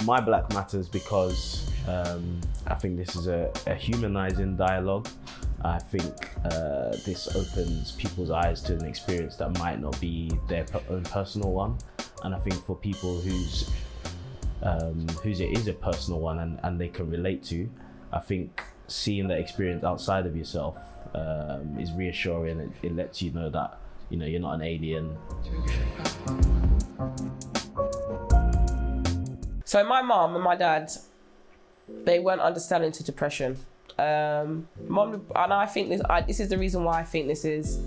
My Black matters because I think this is a humanizing dialogue. I think this opens people's eyes to an experience that might not be their own personal one. And I think for people whose it is a personal one and they can relate to, I think seeing that experience outside of yourself is reassuring. It lets you know that you're not an alien. So my mum and my dad, they weren't understanding to depression. Mum, and I think this is the reason why I think this is,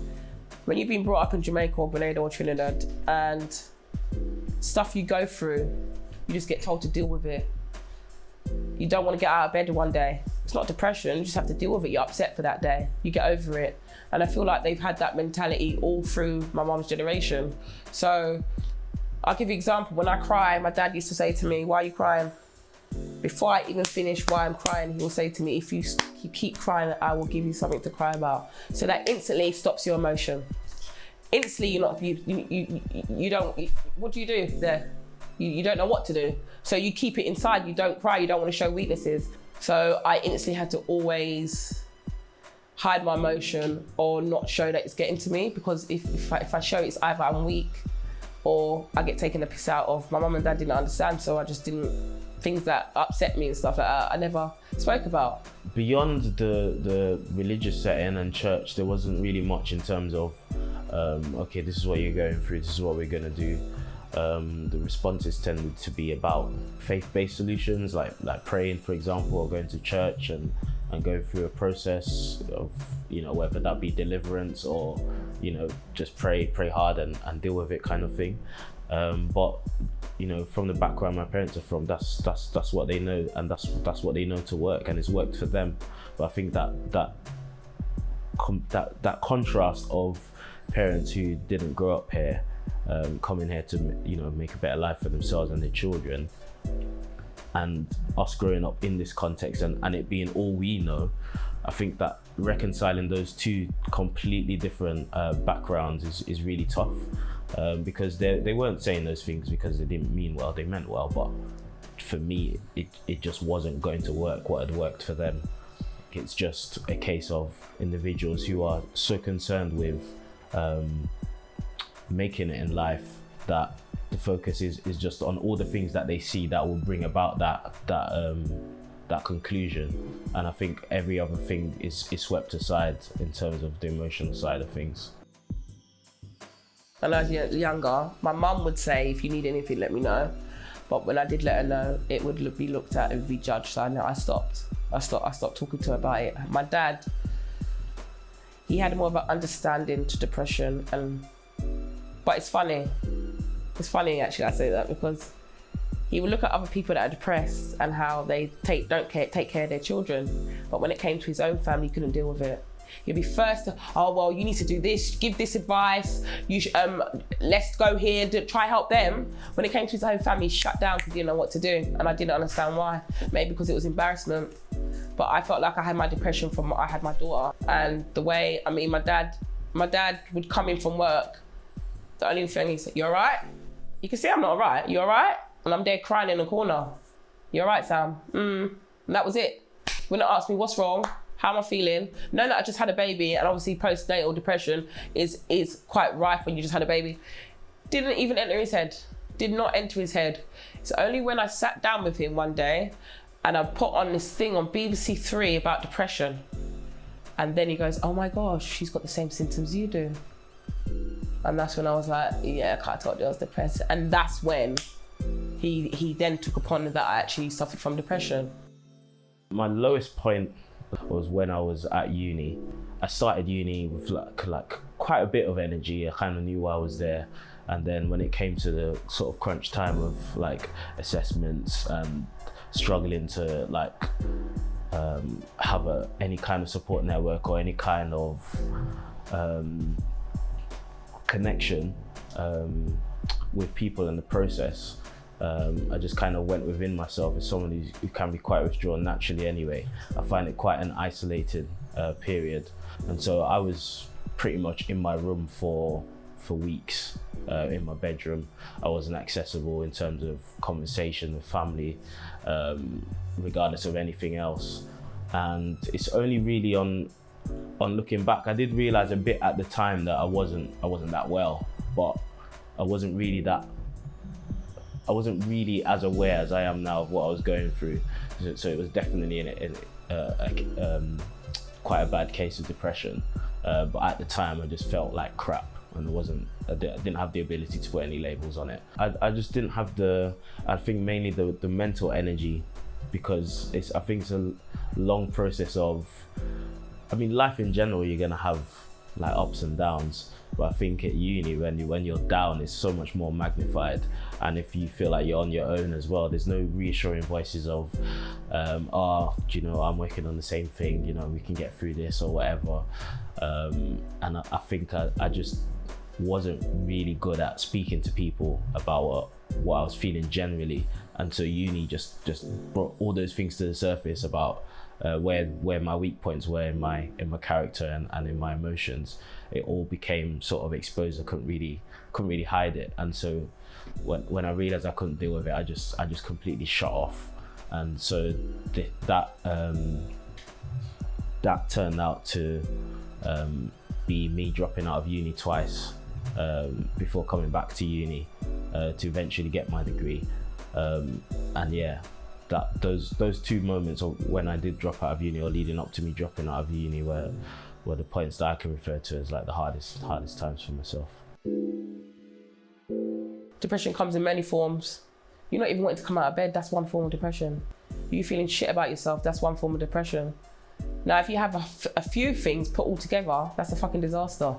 when you've been brought up in Jamaica or Grenada or Trinidad and stuff you go through, you just get told to deal with it. You don't want to get out of bed one day. It's not depression, you just have to deal with it. You're upset for that day, you get over it. And I feel like they've had that mentality all through my mum's generation. So I'll give you an example. When I cry, my dad used to say to me, "Why are you crying?" Before I even finish why I'm crying, he will say to me, "If you keep crying, I will give you something to cry about." So that instantly stops your emotion. Instantly, you don't, what do you do there? You don't know what to do. So you keep it inside, you don't cry, you don't want to show weaknesses. So I instantly had to always hide my emotion or not show that it's getting to me, because if I show it's either I'm weak or I get taken the piss out of. My mum and dad didn't understand, so I just didn't, things that upset me and stuff like that, I never spoke about. Beyond the religious setting and church, there wasn't really much in terms of, okay, this is what you're going through, this is what we're gonna do. The responses tended to be about faith-based solutions, like praying, for example, or going to church and going through a process of, whether that be deliverance or, just pray hard and deal with it kind of thing. But from the background my parents are from, that's what they know, and that's what they know to work, and it's worked for them. But I think that contrast of parents who didn't grow up here, coming here to make a better life for themselves and their children, and us growing up in this context and it being all we know, I think that reconciling those two completely different backgrounds is really tough, because they weren't saying those things because they didn't mean well, they meant well, but for me it just wasn't going to work what had worked for them. It's just a case of individuals who are so concerned with making it in life that the focus is just on all the things that they see that will bring about that conclusion, and I think every other thing is swept aside in terms of the emotional side of things. When I was younger, my mum would say, "If you need anything, let me know." But when I did let her know, it would be looked at and be judged. So I stopped talking to her about it. My dad, he had more of an understanding to depression, but it's funny actually I say that, because he would look at other people that are depressed and how they don't take care of their children, but when it came to his own family, he couldn't deal with it. He'd be first to, "Oh well, you need to do this, give this advice, let's go here, try help them." When it came to his own family, he shut down because he didn't know what to do, and I didn't understand why. Maybe because it was embarrassment, but I felt like I had my depression from I had my daughter, and the way, my dad would come in from work, the only thing he said, "You all right?" You can see I'm not all right. "You all right?" And I'm there crying in the corner. "You all right, Sam?" And that was it. Wouldn't ask me what's wrong, how am I feeling. Knowing that I just had a baby, and obviously post-natal depression is quite rife when you just had a baby. Didn't even enter his head. Did not enter his head. It's only when I sat down with him one day and I put on this thing on EP3 about depression. And then he goes, "Oh my gosh, she's got the same symptoms you do." And that's when I was like, yeah, I told you I was depressed. And that's when he then took upon that I actually suffered from depression. My lowest point was when I was at uni. I started uni with like quite a bit of energy. I kind of knew why I was there. And then when it came to the sort of crunch time of like assessments and struggling to like have any kind of support network or any kind of connection with people in the process. I just kind of went within myself as someone who can be quite withdrawn naturally anyway. I find it quite an isolated period. And so I was pretty much in my room for weeks, in my bedroom. I wasn't accessible in terms of conversation with family, regardless of anything else. And it's only really on looking back, I did realize a bit at the time that I wasn't that well, but I wasn't really as aware as I am now of what I was going through. So it was definitely quite a bad case of depression. But at the time, I just felt like crap, and I didn't have the ability to put any labels on it. I just didn't have I think mainly the mental energy, because I think it's a long process of, I mean, life in general, you're gonna have like ups and downs, but I think at uni, when you're down, it's so much more magnified. And if you feel like you're on your own as well, there's no reassuring voices of, I'm working on the same thing, we can get through this or whatever. And I think I just wasn't really good at speaking to people about what I was feeling generally. And so uni just brought all those things to the surface about where my weak points were in my character and in my emotions. It all became sort of exposed. I couldn't really hide it. And so when I realized I couldn't deal with it, I just completely shut off. And so that turned out to be me dropping out of uni twice before coming back to uni to eventually get my degree. And yeah, those two moments of when I did drop out of uni, or leading up to me dropping out of uni, were the points that I can refer to as like the hardest times for myself. Depression comes in many forms. You're not even wanting to come out of bed, that's one form of depression. You feeling shit about yourself, that's one form of depression. Now, if you have a few things put all together, that's a fucking disaster.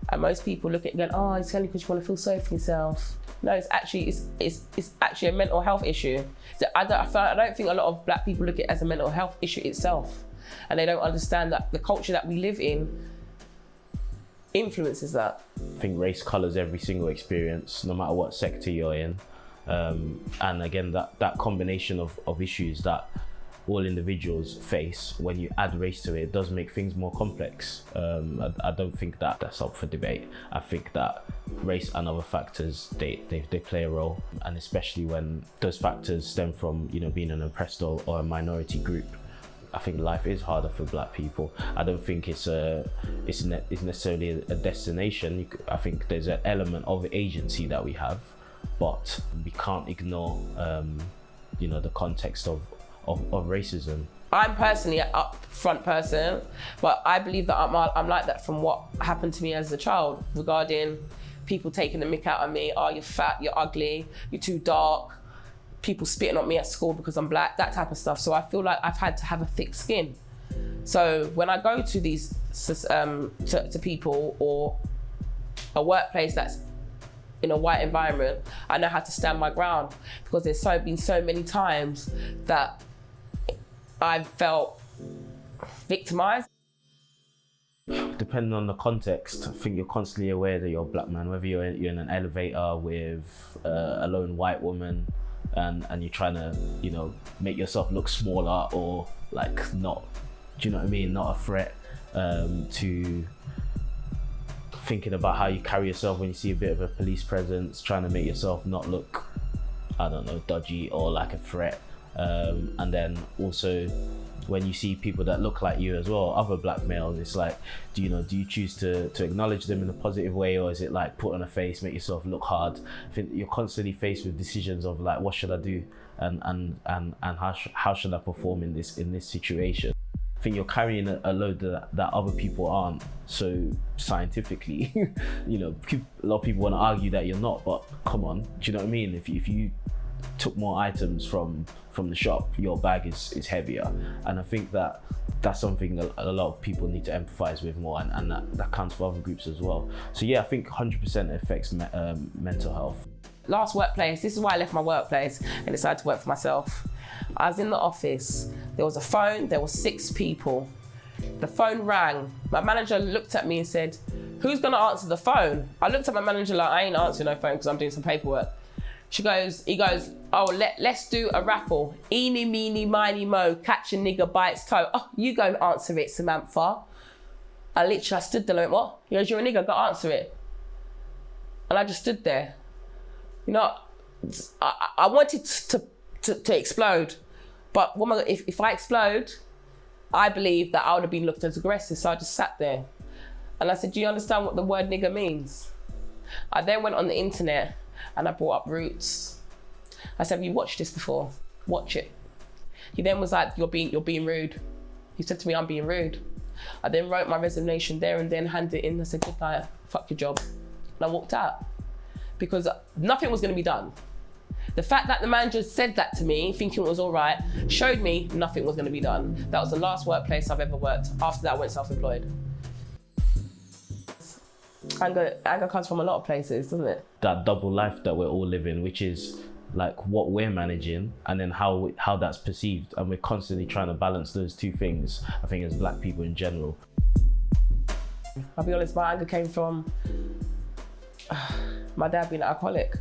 And most people look at it and go, oh, it's only because you want to feel sorry for yourself. No, it's actually a mental health issue. I don't think a lot of black people look at it as a mental health issue itself. And they don't understand that the culture that we live in influences that. I think race colours every single experience, no matter what sector you're in. And again, that combination of issues that all individuals face, when you add race to it does make things more complex. I don't think that's up for debate. I think that race and other factors, they play a role, and especially when those factors stem from being an oppressed or a minority group. I think life is harder for black people. I don't think it's necessarily a destination. I think there's an element of agency that we have, but we can't ignore the context of racism. I'm personally an upfront person, but I believe that I'm like that from what happened to me as a child regarding people taking the mick out of me. Oh, you're fat, you're ugly, you're too dark. People spitting on me at school because I'm black, that type of stuff. So I feel like I've had to have a thick skin. So when I go to these to people or a workplace that's in a white environment, I know how to stand my ground, because there's been so many times that I've felt victimized. Depending on the context, I think you're constantly aware that you're a black man, whether you're in an elevator with a lone white woman and you're trying to, make yourself look smaller or like not, do you know what I mean? Not a threat, to thinking about how you carry yourself when you see a bit of a police presence, trying to make yourself not look, I don't know, dodgy or like a threat. And then also when you see people that look like you as well, other black males, it's like, do you choose to acknowledge them in a positive way, or is it like put on a face, make yourself look hard? I think you're constantly faced with decisions of like, what should I do, and how should I perform in this situation? I think you're carrying a load that other people aren't. So scientifically, a lot of people want to argue that you're not, but come on, do you know what I mean? If you took more items from the shop, your bag is heavier. And I think that's something a lot of people need to empathize with more, and that counts for other groups as well. So yeah, I think 100% affects mental health. Last workplace, this is why I left my workplace and decided to work for myself. I was in the office, there was a phone, there were 6 people. The phone rang. My manager looked at me and said, "Who's gonna answer the phone?" I looked at my manager like, I ain't answering no phone because I'm doing some paperwork. He goes, "Oh, let's do a raffle. Eeny, meeny, miny, mo, catch a nigga by its toe." "Oh, you go answer it, Samantha." I stood there like, "What?" He goes, "You're a nigga, go answer it." And I just stood there. You know, I wanted to explode. But if I explode, I believe that I would have been looked as aggressive. So I just sat there. And I said, "Do you understand what the word nigger means?" I then went on the internet and I brought up Roots. I said, "Have you watched this before? Watch it." He then was like, You're being rude." He said to me, "I'm being rude." I then wrote my resignation there and then handed it in. I said, "Good night, fuck your job." And I walked out because nothing was gonna be done. The fact that the manager said that to me, thinking it was all right, showed me nothing was gonna be done. That was the last workplace I've ever worked. After that, I went self-employed. Anger comes from a lot of places, doesn't it? That double life that we're all living, which is like what we're managing and then how that's perceived, and we're constantly trying to balance those two things, I think, as black people in general. I'll be honest, my anger came from my dad being an alcoholic.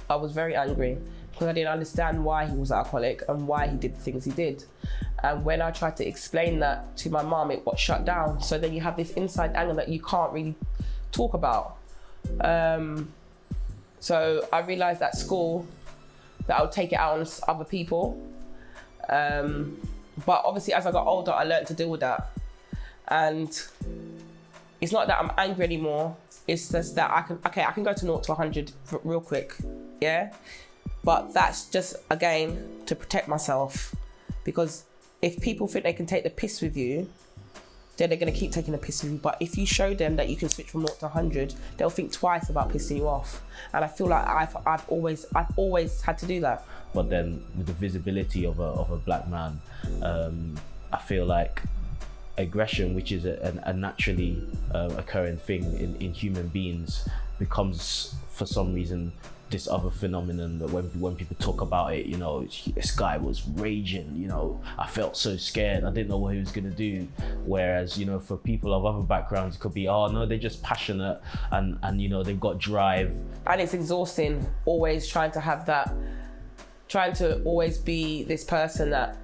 I was very angry because I didn't understand why he was an alcoholic and why he did the things he did. And when I tried to explain that to my mum, it got shut down. So then you have this inside anger that you can't really talk about. So I realized at school that I would take it out on other people. But obviously as I got older, I learned to deal with that. And it's not that I'm angry anymore. It's just that I can go to 0 to 100 real quick, yeah? But that's just, again, to protect myself. Because if people think they can take the piss with you, then they're gonna keep taking the piss with you. But if you show them that you can switch from 0 to 100, they'll think twice about pissing you off. And I feel like I've always had to do that. But then with the visibility of a black man, I feel like aggression, which is a naturally occurring thing in human beings, becomes for some reason this other phenomenon that when people talk about it, you know, this guy was raging, you know, I felt so scared, I didn't know what he was gonna do. Whereas, you know, for people of other backgrounds, it could be, oh no, they're just passionate and you know, they've got drive. And it's exhausting, always trying to always be this person that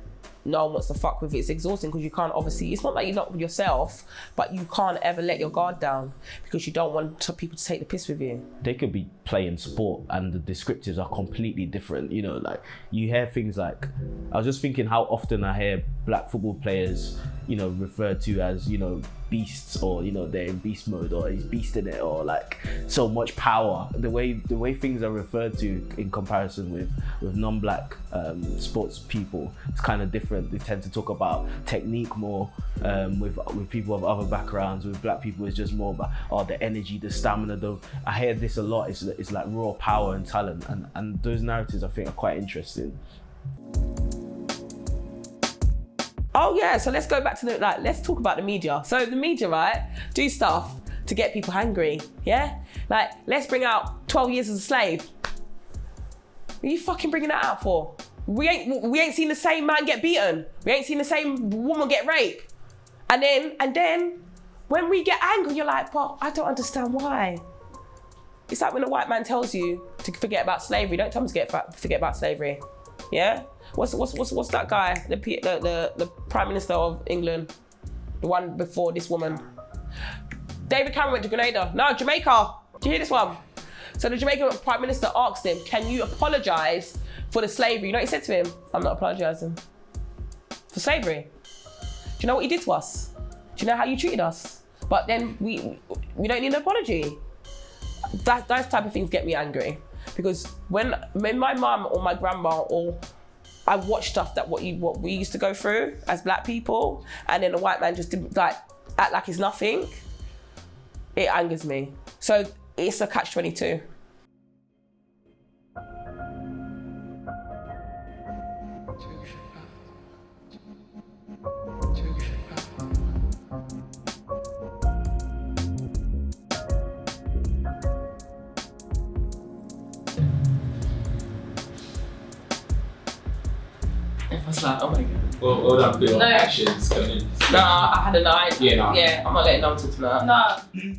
no one wants to fuck with. It's exhausting because you can't, obviously, it's not like you're not with yourself, but you can't ever let your guard down because you don't want people to take the piss with you. They could be playing sport and the descriptives are completely different. You know, like you hear things like, I was just thinking how often I hear black football players, you know, referred to as, you know, beasts, or, you know, they're in beast mode, or he's beasting it, or like so much power. The way things are referred to in comparison with non-black sports people, it's kind of different. They tend to talk about technique more. With people of other backgrounds, with black people, it's just more about the energy, the stamina. Though I hear this a lot. It's like raw power and talent, and those narratives I think are quite interesting. Oh yeah, so let's go back to let's talk about the media. So the media, right, do stuff to get people angry, yeah? Like, let's bring out 12 Years as a Slave. What are you fucking bringing that out for? We ain't seen the same man get beaten. We ain't seen the same woman get raped. And then when we get angry, you're like, but I don't understand why. It's like when a white man tells you to forget about slavery. Don't tell him to forget about slavery, yeah? What's that guy, the Prime Minister of England, the one before this woman? David Cameron went to Grenada. No, Jamaica. Do you hear this one? So the Jamaican Prime Minister asked him, can you apologise for the slavery? You know what he said to him? I'm not apologising for slavery. Do you know what you did to us? Do you know how you treated us? But then we don't need an apology. Those type of things get me angry. Because when my mum or my grandma or I watch stuff that what we used to go through as black people, and then a white man just act like it's nothing, it angers me. So it's a catch-22. was like, oh my god. All that bit of actions coming in. No, I had a night. Yeah, no. Yeah, I'm not letting no one talk to me like that. No.